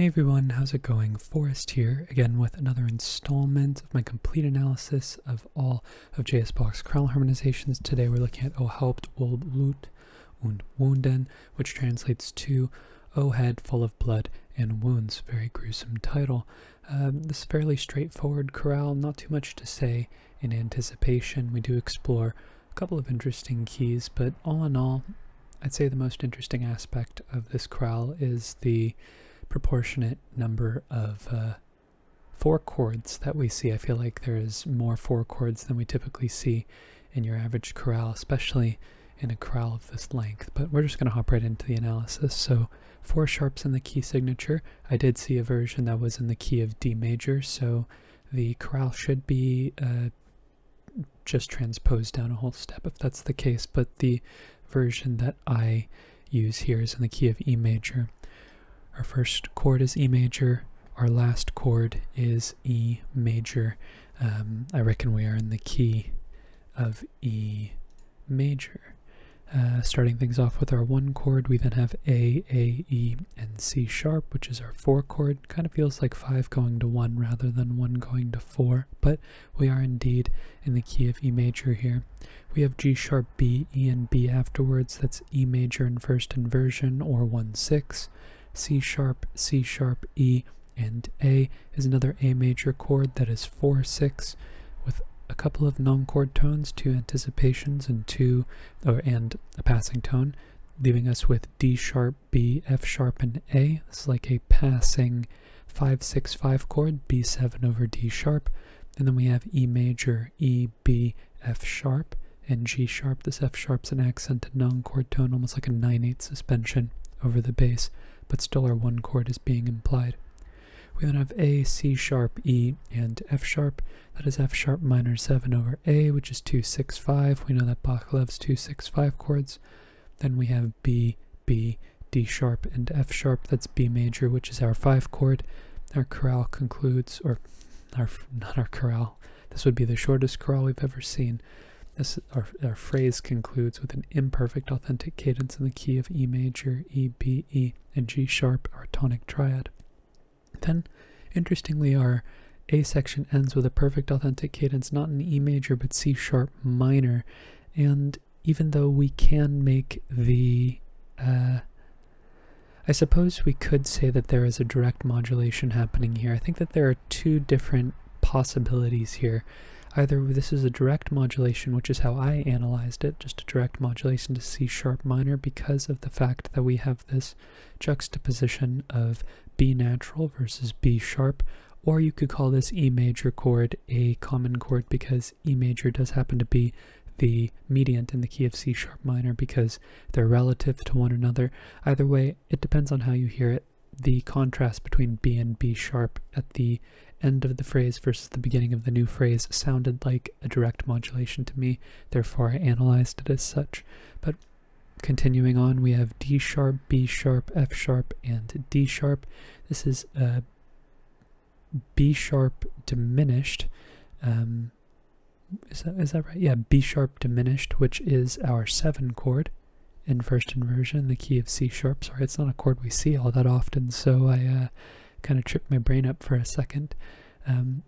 everyone, how's it going? Forrest here, again with another installment of my complete analysis of all of Bach's chorale harmonizations. Today we're looking at O Haupt, wohl Blut und Wunden, which translates to O head full of blood and wounds. Very gruesome title. This is fairly straightforward chorale, not too much to say in anticipation. We do explore a couple of interesting keys, but all in all, I'd say the most interesting aspect of this chorale is the proportionate number of four chords that we see. I feel like there is more four chords than we typically see in your average chorale, especially in a chorale of this length. But we're just going to hop right into the analysis. So 4 sharps in the key signature. I did see a version that was in the key of D major, so the chorale should be just transposed down a whole step if that's the case, but the version that I use here is in the key of E major. Our first chord is E major, our last chord is E major. I reckon we are in the key of E major. Starting things off with our 1 chord, we then have A, E, and C sharp, which is our 4 chord. Kind of feels like 5 going to 1 rather than 1 going to 4, but we are indeed in the key of E major here. We have G sharp, B, E, and B afterwards. That's E major in first inversion, or 1/6. C sharp, E, and A is another A major chord that is 4/6 with a couple of non-chord tones, 2 anticipations, and a passing tone, leaving us with D sharp, B, F sharp, and A. This is like a passing 5/6/5 chord, B7 over D sharp. And then we have E major, E, B, F sharp, and G sharp. This F sharp's an accented non-chord tone, almost like a 9/8 suspension over the bass, but still our 1 chord is being implied. We then have A, C sharp, E, and F sharp. That is F sharp minor 7 over A, which is 2/6/5. We know that Bach loves 2/6/5 chords. Then we have B, B, D sharp, and F sharp. That's B major, which is our 5 chord. Our chorale concludes, or not our chorale, this would be the shortest chorale we've ever seen. Our phrase concludes with an imperfect authentic cadence in the key of E major, E, B, E, and G sharp, our tonic triad. Then, interestingly, our A section ends with a perfect authentic cadence, not in E major, but C sharp minor. And even though we can make the, I suppose we could say that there is a direct modulation happening here. I think that there are 2 different possibilities here. Either this is a direct modulation, which is how I analyzed it, just a direct modulation to C sharp minor because of the fact that we have this juxtaposition of B natural versus B sharp, or you could call this E major chord a common chord because E major does happen to be the mediant in the key of C sharp minor because they're relative to one another. Either way, it depends on how you hear it. The contrast between B and B sharp at the end of the phrase versus the beginning of the new phrase sounded like a direct modulation to me, therefore I analyzed it as such. But continuing on, we have D sharp, B sharp, F sharp, and D sharp. This is B sharp diminished. Is that right? Yeah, B sharp diminished, which is our 7 chord in first inversion, the key of C sharp. Sorry, it's not a chord we see all that often, so I kind of tripped my brain up for a second.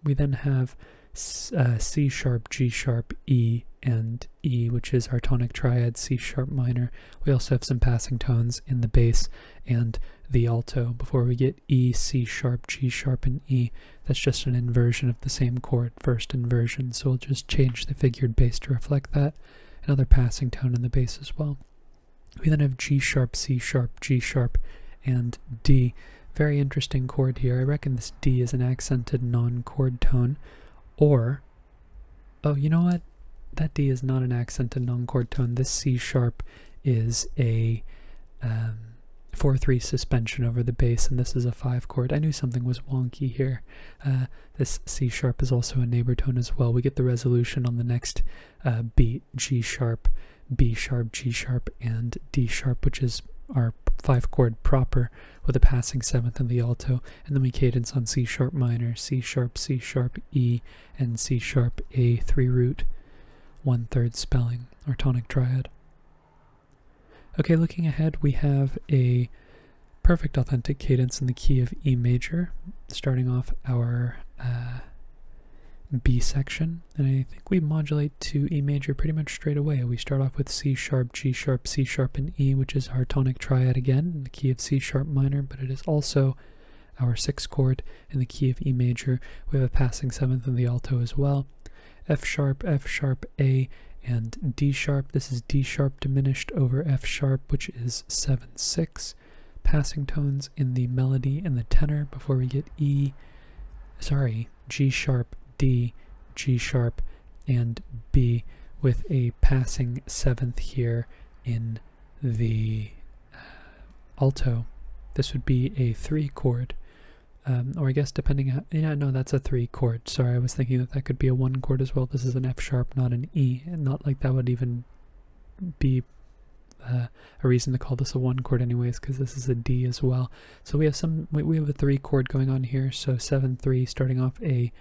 We then have C sharp, G sharp, E, and E, which is our tonic triad, C sharp minor. We also have some passing tones in the bass and the alto before we get E, C sharp, G sharp, and E. That's just an inversion of the same chord, first inversion, so we'll just change the figured bass to reflect that. Another passing tone in the bass as well. We then have G sharp, C sharp, G sharp, and D. Very interesting chord here. I reckon this D is an accented non-chord tone, or, oh, you know what? That D is not an accented non-chord tone. This C sharp is a 4/3 suspension over the bass, and this is a 5 chord. I knew something was wonky here. This C sharp is also a neighbor tone as well. We get the resolution on the next beat, G sharp, B sharp, G sharp, and D sharp, which is our 5 chord proper with a passing 7th in the alto, and then we cadence on C sharp minor, C sharp, E, and C sharp, A 3 root 1/3 spelling, our tonic triad. Okay, looking ahead, we have a perfect authentic cadence in the key of E major, starting off our B section, and I think we modulate to E major pretty much straight away. We start off with C sharp, G sharp, C sharp, and E, which is our tonic triad again in the key of C sharp minor, but it is also our sixth chord in the key of E major. We have a passing seventh in the alto as well. F sharp, A, and D sharp. This is D sharp diminished over F sharp, which is 7/6. Passing tones in the melody and the tenor before we get G sharp, D, G sharp, and B, with a passing seventh here in the alto. This would be a 3 chord, or I guess depending how, yeah, no, that's a 3 chord. Sorry, I was thinking that that could be a 1 chord as well. This is an F sharp, not an E, and not like that would even be a reason to call this a 1 chord anyways, because this is a D as well. So we have a 3 chord going on here, so 7/3, starting off a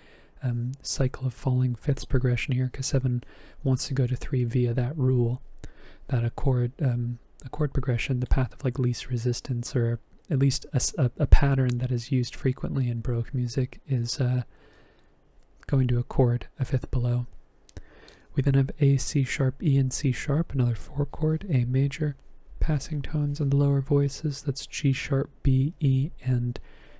cycle of falling fifths progression here, because 7 wants to go to 3 via that rule, that a chord progression, the path of like least resistance, or at least a pattern that is used frequently in Baroque music, is going to a chord a fifth below. We then have A, C sharp, E, and C sharp, another 4 chord, A major. Passing tones in the lower voices, that's G sharp, B, E, and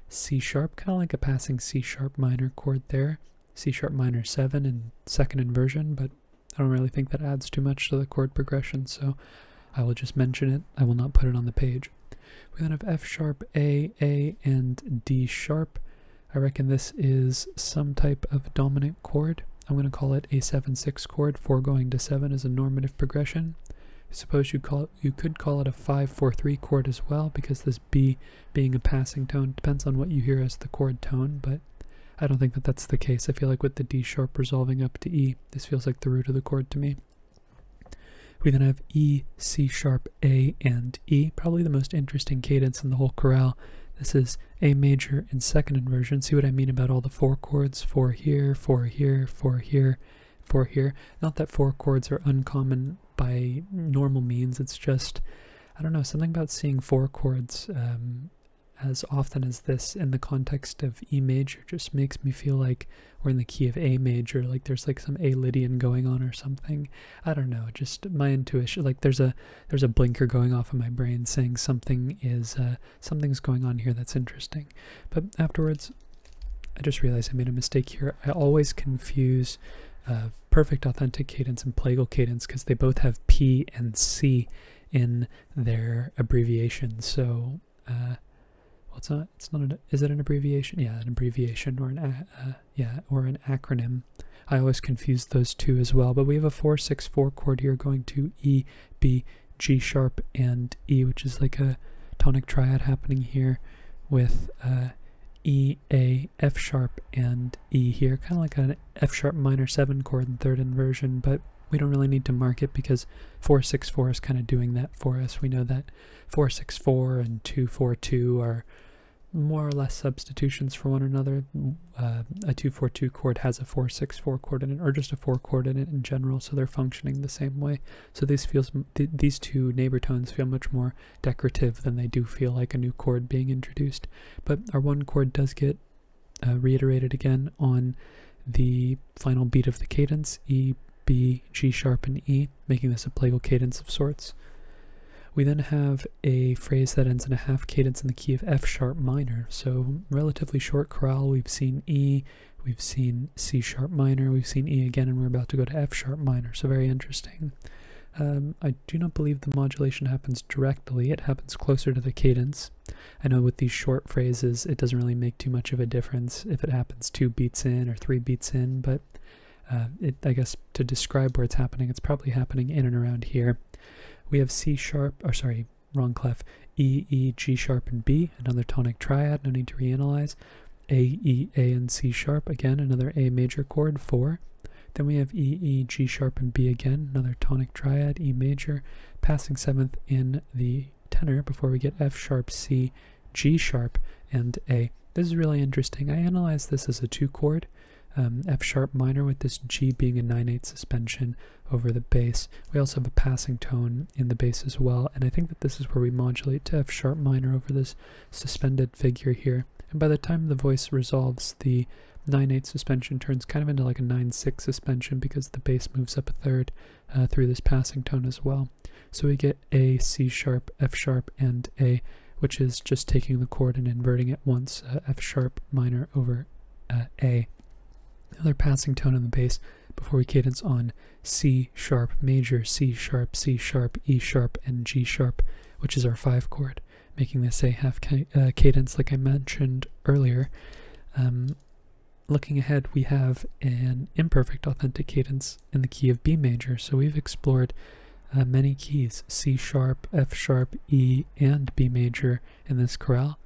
C sharp, kind of like a passing C sharp minor chord there. C sharp minor 7 in second inversion, but I don't really think that adds too much to the chord progression, so I will just mention it. I will not put it on the page. We then have F sharp, A, and D sharp. I reckon this is some type of dominant chord. I'm going to call it a 7/6 chord. 4 going to 7 is a normative progression. I suppose you could call it a 5/4/3 chord as well, because this B being a passing tone depends on what you hear as the chord tone, but I don't think that that's the case. I feel like with the D sharp resolving up to E, this feels like the root of the chord to me. We then have E, C sharp, A, and E, probably the most interesting cadence in the whole chorale. This is A major in second inversion. See what I mean about all the 4 chords? 4 here, 4 here, 4 here, 4 here. Not that 4 chords are uncommon by normal means, it's just, I don't know, something about seeing 4 chords as often as this in the context of E major just makes me feel like we're in the key of A major, like there's like some A Lydian going on or something. I don't know, just my intuition, like there's a blinker going off in my brain saying something's going on here that's interesting. But afterwards, I just realized I made a mistake here. I always confuse perfect authentic cadence and plagal cadence because they both have P and C in their abbreviation. So is it an abbreviation? Yeah, an abbreviation, or an acronym. I always confuse those two as well, but we have a 4/6/4 chord here going to E, B, G sharp, and E, which is like a tonic triad happening here with E, A, F sharp, and E here, kind of like an F sharp minor 7 chord in third inversion, but we don't really need to mark it because 4/6/4 is kind of doing that for us. We know that 4/6/4 and 2/4/2 are more or less substitutions for one another. A 2/4/2 chord has a 4/6/4 chord in it, or just a 4 chord in it in general, so they're functioning the same way. So these two neighbor tones feel much more decorative than they do feel like a new chord being introduced. But our 1 chord does get reiterated again on the final beat of the cadence, E, B, G sharp, and E, making this a plagal cadence of sorts. We then have a phrase that ends in a half cadence in the key of F sharp minor, so relatively short chorale. We've seen E, we've seen C sharp minor, we've seen E again, and we're about to go to F sharp minor, so very interesting. I do not believe the modulation happens directly, it happens closer to the cadence. I know with these short phrases it doesn't really make too much of a difference if it happens 2 beats in or 3 beats in, but I guess to describe where it's happening, it's probably happening in and around here. We have C sharp, or sorry, wrong clef, E, E, G sharp, and B, another tonic triad, no need to reanalyze. A, E, A, and C sharp, again, another A major chord, 4. Then we have E, E, G sharp, and B again, another tonic triad, E major, passing 7th in the tenor before we get F sharp, C, G sharp, and A. This is really interesting. I analyzed this as a 2 chord. F sharp minor with this G being a 9/8 suspension over the bass. We also have a passing tone in the bass as well, and I think that this is where we modulate to F sharp minor over this suspended figure here. And by the time the voice resolves, the 9/8 suspension turns kind of into like a 9/6 suspension because the bass moves up a third through this passing tone as well. So we get A, C sharp, F sharp, and A, which is just taking the chord and inverting it once, F sharp minor over A. Another passing tone in the bass before we cadence on C sharp major, C sharp, E sharp, and G sharp, which is our 5 chord, making this a half cadence like I mentioned earlier. Looking ahead, we have an imperfect authentic cadence in the key of B major, so we've explored many keys, C sharp, F sharp, E, and B major in this chorale.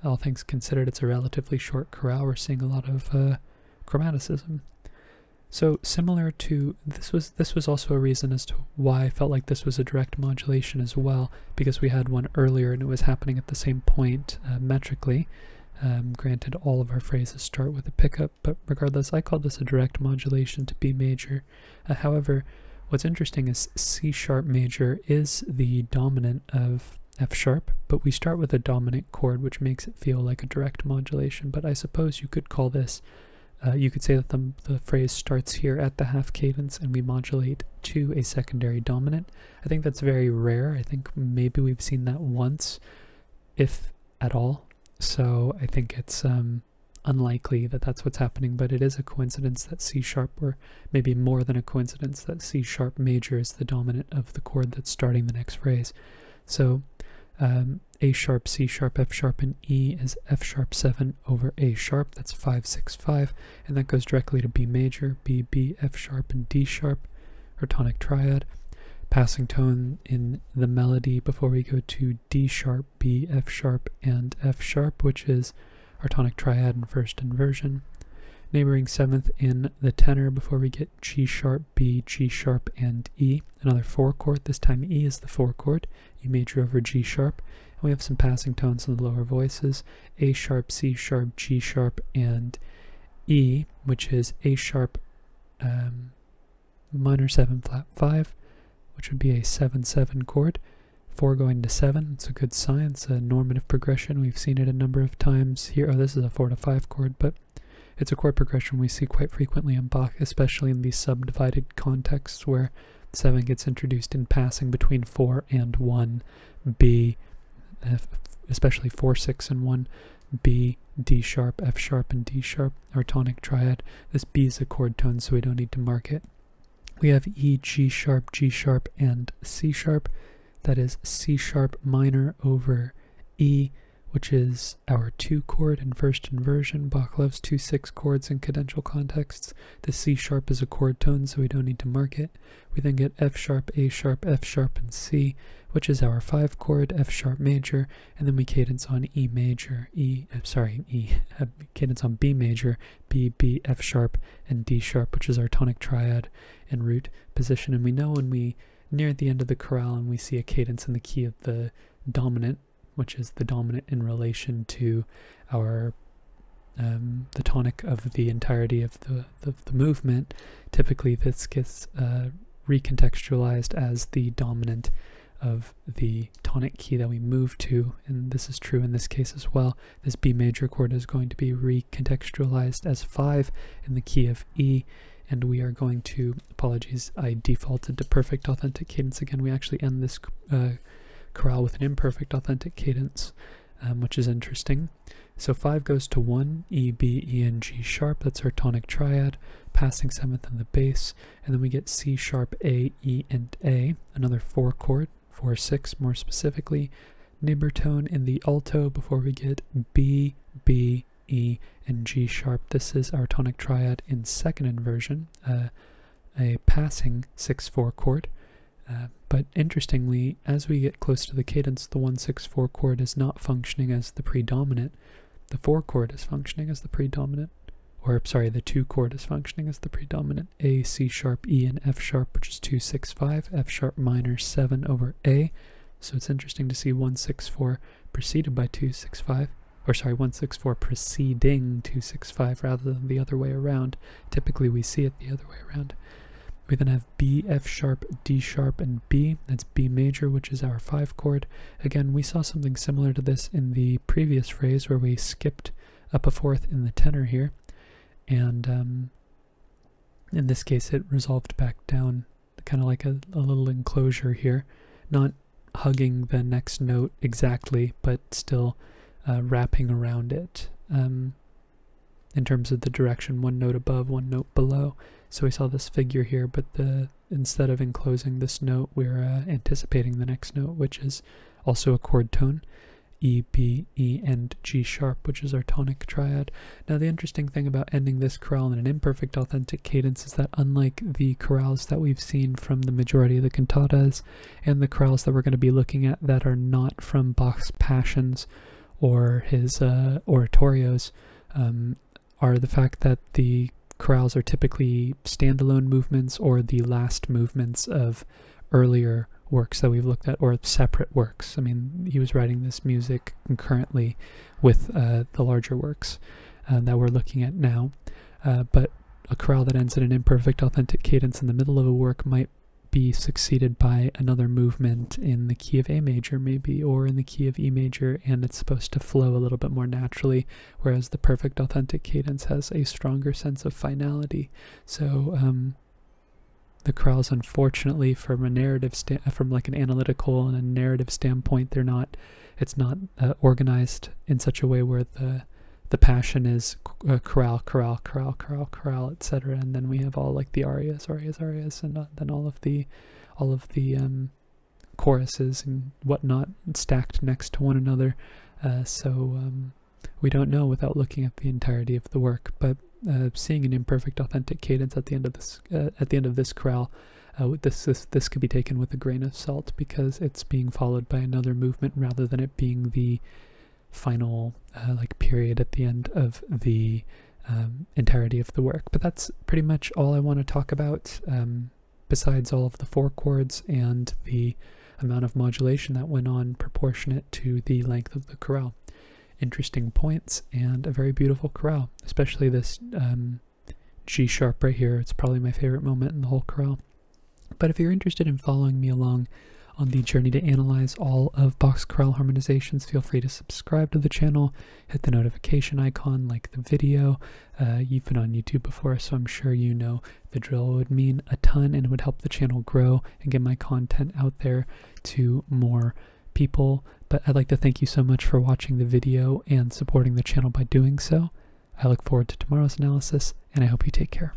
All things considered, it's a relatively short chorale. We're seeing a lot of chromaticism. So similar to, this was also a reason as to why I felt like this was a direct modulation as well, because we had one earlier and it was happening at the same point metrically. Granted, all of our phrases start with a pickup, but regardless, I call this a direct modulation to B major. However, what's interesting is C sharp major is the dominant of F sharp, but we start with a dominant chord, which makes it feel like a direct modulation. But I suppose you could call this, you could say that the phrase starts here at the half cadence and we modulate to a secondary dominant. I think that's very rare. I think maybe we've seen that once, if at all. So I think it's unlikely that that's what's happening, but it is a coincidence that C sharp, or maybe more than a coincidence that C sharp major is the dominant of the chord that's starting the next phrase. So A sharp, C sharp, F sharp, and E is F sharp 7 over A sharp. That's 5, 6, 5, and that goes directly to B major, B, B, F sharp, and D sharp, or tonic triad. Passing tone in the melody before we go to D sharp, B, F sharp, and F sharp, which is our tonic triad in first inversion. Neighboring 7th in the tenor before we get G sharp, B, G sharp, and E. Another 4 chord, this time E is the 4 chord, E major over G sharp. And we have some passing tones in the lower voices, A sharp, C sharp, G sharp, and E, which is A sharp minor 7 flat 5, which would be a 7-7 chord. 4 going to 7, it's a good sign, it's a normative progression. We've seen it a number of times here. Oh, this is a 4-5 chord, but it's a chord progression we see quite frequently in Bach, especially in these subdivided contexts where 7 gets introduced in passing between 4 and 1, B, especially 4, 6, and 1, B, D sharp, F sharp, and D sharp, our tonic triad. This B is a chord tone, so we don't need to mark it. We have E, G sharp, G sharp, and C sharp. That is C sharp minor over E, which is our 2 chord in first inversion. Bach loves 2/6 chords in cadential contexts. The C sharp is a chord tone, so we don't need to mark it. We then get F sharp, A sharp, F sharp, and C, which is our 5 chord, F sharp major, and then we cadence on E major, cadence on B major, B, B, F sharp, and D sharp, which is our tonic triad in root position. And we know when we near the end of the chorale and we see a cadence in the key of the dominant, which is the dominant in relation to our the tonic of the entirety of the movement, typically this gets recontextualized as the dominant of the tonic key that we move to, and this is true in this case as well. This B major chord is going to be recontextualized as 5 in the key of E, and we are going to, apologies, I defaulted to perfect authentic cadence again. We actually end this chorale with an imperfect authentic cadence, which is interesting. So 5 goes to 1, E, B, E, and G sharp. That's our tonic triad, passing 7th in the bass, and then we get C sharp, A, E, and A, another 4 chord, 4, 6 more specifically. Neighbor tone in the alto before we get B, B, E, and G sharp. This is our tonic triad in second inversion, a passing 6/4 chord. But interestingly, as we get close to the cadence, the 1/6/4 chord is not functioning as the predominant. The 4 chord is functioning as the predominant, or sorry, the 2 chord is functioning as the predominant. A, C sharp, E, and F sharp, which is 2, 6, 5, F sharp minor 7 over A. So it's interesting to see 1/6/4 preceded by 2, 6, 5. or sorry, 164 preceding 265 rather than the other way around. Typically we see it the other way around. We then have B, F sharp, D sharp, and B. That's B major, which is our 5 chord. Again, we saw something similar to this in the previous phrase where we skipped up a fourth in the tenor here. And in this case, it resolved back down, kind of like a little enclosure here. Not hugging the next note exactly, but still wrapping around it in terms of the direction, one note above, one note below. So we saw this figure here, but instead of enclosing this note, we're anticipating the next note, which is also a chord tone, E, B, E, and G sharp, which is our tonic triad. Now the interesting thing about ending this chorale in an imperfect authentic cadence is that unlike the chorales that we've seen from the majority of the cantatas and the chorales that we're going to be looking at that are not from Bach's Passions or his oratorios, are the fact that the chorales are typically standalone movements or the last movements of earlier works that we've looked at, or separate works. I mean, he was writing this music concurrently with the larger works that we're looking at now. But a chorale that ends in an imperfect authentic cadence in the middle of a work might be succeeded by another movement in the key of A major maybe, or in the key of E major, and it's supposed to flow a little bit more naturally, whereas the perfect authentic cadence has a stronger sense of finality. So the chorales, unfortunately, from a narrative from like an analytical and a narrative standpoint, it's not organized in such a way where the passion is chorale, chorale, chorale, chorale, chorale, etc. And then we have all like the arias, and then all of the choruses and whatnot stacked next to one another. So we don't know without looking at the entirety of the work. But seeing an imperfect authentic cadence at the end of this chorale, this could be taken with a grain of salt because it's being followed by another movement rather than it being the final like period at the end of the entirety of the work. But that's pretty much all I want to talk about, besides all of the 4 chords and the amount of modulation that went on proportionate to the length of the chorale. Interesting points and a very beautiful chorale, especially this G sharp right here. It's probably my favorite moment in the whole chorale. But if you're interested in following me along on the journey to analyze all of Bach's chorale harmonizations, feel free to subscribe to the channel, hit the notification icon, like the video. You've been on YouTube before, so I'm sure you know the drill. It would mean a ton and it would help the channel grow and get my content out there to more people. But I'd like to thank you so much for watching the video and supporting the channel by doing so. I look forward to tomorrow's analysis, and I hope you take care.